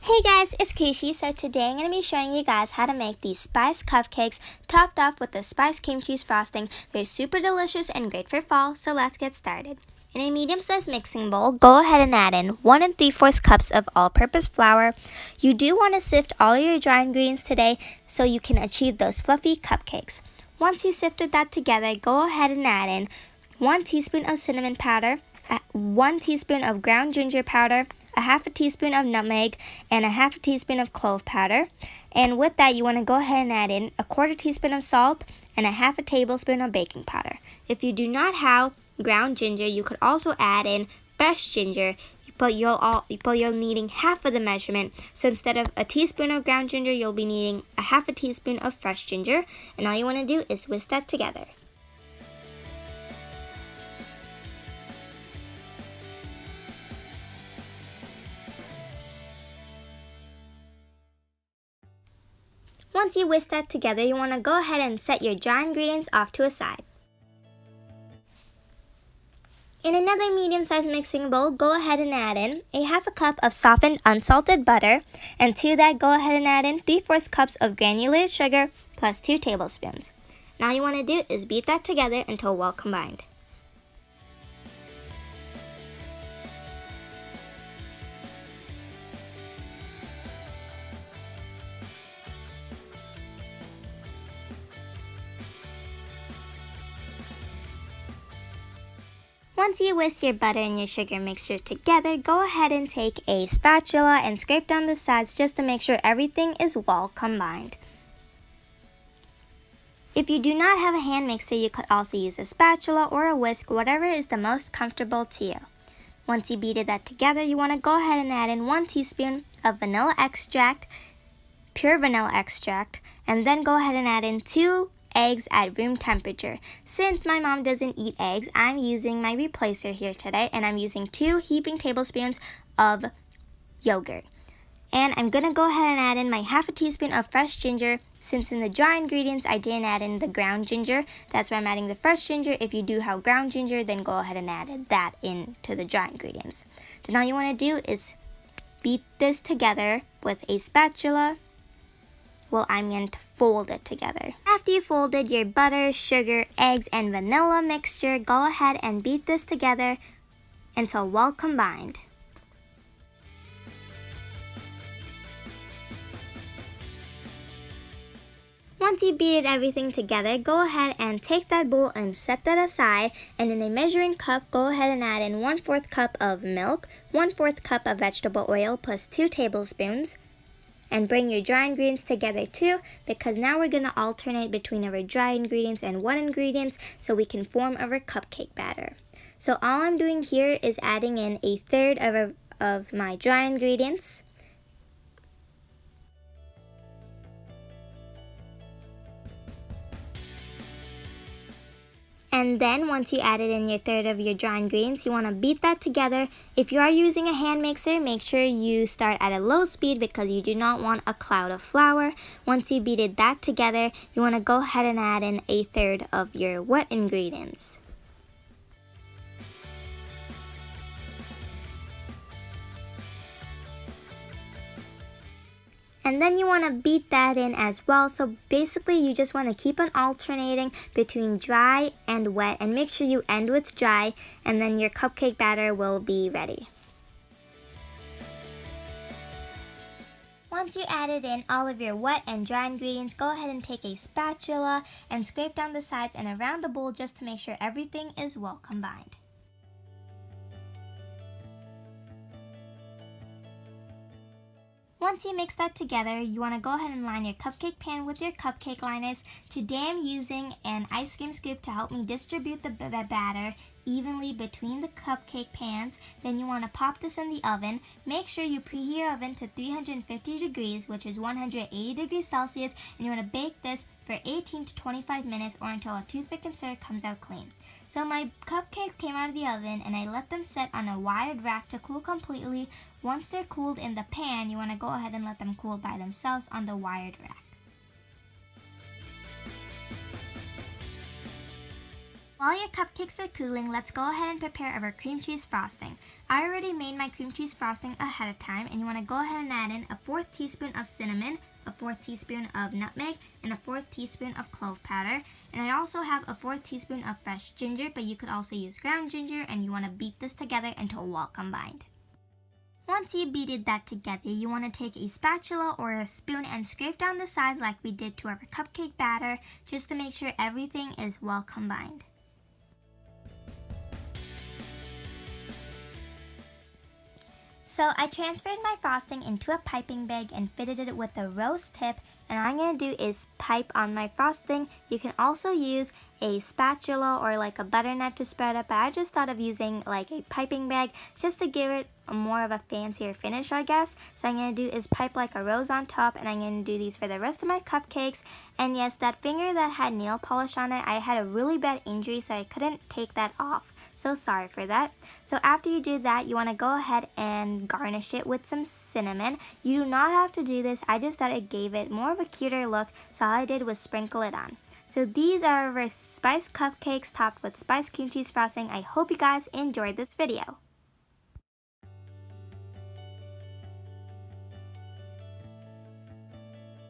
Hey guys, it's Kushi. So today I'm going to be showing you guys how to make these spiced cupcakes topped off with the spiced cream cheese frosting. They're super delicious and great for fall, so let's get started. In a medium-sized mixing bowl, go ahead and add in 1 3/4 cups of all-purpose flour. You do want to sift all your dry ingredients today so you can achieve those fluffy cupcakes. Once you sifted that together, go ahead and add in 1 teaspoon of cinnamon powder, 1 teaspoon of ground ginger powder, a half a teaspoon of nutmeg, and a half a teaspoon of clove powder. And with that, you want to go ahead and add in a 1/4 teaspoon of salt and a half a tablespoon of baking powder. If you do not have ground ginger, you could also add in fresh ginger, but you're needing half of the measurement. So instead of a teaspoon of ground ginger, you'll be needing a half a teaspoon of fresh ginger. And all you want to do is whisk that together. Once you whisk that together, you want to go ahead and set your dry ingredients off to a side. In another medium-sized mixing bowl, go ahead and add in a half a cup of softened unsalted butter, and to that, go ahead and add in 3/4 cups of granulated sugar plus 2 tablespoons. Now all you want to do is beat that together until well combined. Once you whisk your butter and your sugar mixture together, go ahead and take a spatula and scrape down the sides just to make sure everything is well combined. If you do not have a hand mixer, you could also use a spatula or a whisk, whatever is the most comfortable to you. Once you beat that together, you want to go ahead and add in 1 teaspoon of vanilla extract, pure vanilla extract, and then go ahead and add in 2 eggs at room temperature. Since my mom doesn't eat eggs, I'm using my replacer here today, and I'm using 2 heaping tablespoons of yogurt. And I'm gonna go ahead and add in my half a teaspoon of fresh ginger. Since in the dry ingredients I didn't add in the ground ginger, that's why I'm adding the fresh ginger. If you do have ground ginger, then go ahead and add that into the dry ingredients. Then all you want to do is beat this together with a spatula. Well, I meant fold it together. After you folded your butter, sugar, eggs, and vanilla mixture, go ahead and beat this together until well combined. Once you beat everything together, go ahead and take that bowl and set that aside. And in a measuring cup, go ahead and add in 1/4 cup of milk, 1/4 cup of vegetable oil plus 2 tablespoons. And bring your dry ingredients together too, because now we're going to alternate between our dry ingredients and wet ingredients so we can form our cupcake batter. So all I'm doing here is adding in 1/3 of my dry ingredients. And then once you added in your 1/3 of your dry ingredients, you want to beat that together. If you are using a hand mixer, make sure you start at a low speed because you do not want a cloud of flour. Once you beated that together, you want to go ahead and add in 1/3 of your wet ingredients. And then you want to beat that in as well. So basically you just want to keep on alternating between dry and wet, and make sure you end with dry, and then your cupcake batter will be ready. Once you added in all of your wet and dry ingredients, go ahead and take a spatula and scrape down the sides and around the bowl just to make sure everything is well combined. Once you mix that together, you want to go ahead and line your cupcake pan with your cupcake liners. Today I'm using an ice cream scoop to help me distribute the batter evenly between the cupcake pans. Then you want to pop this in the oven. Make sure you preheat your oven to 350 degrees, which is 180 degrees Celsius, and you want to bake this for 18 to 25 minutes or until a toothpick insert comes out clean. So my cupcakes came out of the oven and I let them sit on a wired rack to cool completely. Once they're cooled in the pan, you want to go ahead and let them cool by themselves on the wired rack. While your cupcakes are cooling, let's go ahead and prepare our cream cheese frosting. I already made my cream cheese frosting ahead of time, and you want to go ahead and add in a 4th teaspoon of cinnamon, a 4th teaspoon of nutmeg, and a 4th teaspoon of clove powder. And I also have a 4th teaspoon of fresh ginger, but you could also use ground ginger, and you want to beat this together until well combined. Once you beated that together, you want to take a spatula or a spoon and scrape down the sides like we did to our cupcake batter, just to make sure everything is well combined. So I transferred my frosting into a piping bag and fitted it with a rose tip, and all I'm going to do is pipe on my frosting. You can also use a spatula or like a butter knife to spread it, but I just thought of using like a piping bag just to give it more of a fancier finish, I guess. So I'm going to do is pipe like a rose on top, and I'm going to do these for the rest of my cupcakes. And yes, that finger that had nail polish on it, I had a really bad injury, so I couldn't take that off. So sorry for that. So after you do that, you want to go ahead and garnish it with some cinnamon. You do not have to do this, I just thought it gave it more of a cuter look, so all I did was sprinkle it on. So these are our spiced cupcakes topped with spiced cream cheese frosting. I hope you guys enjoyed this video.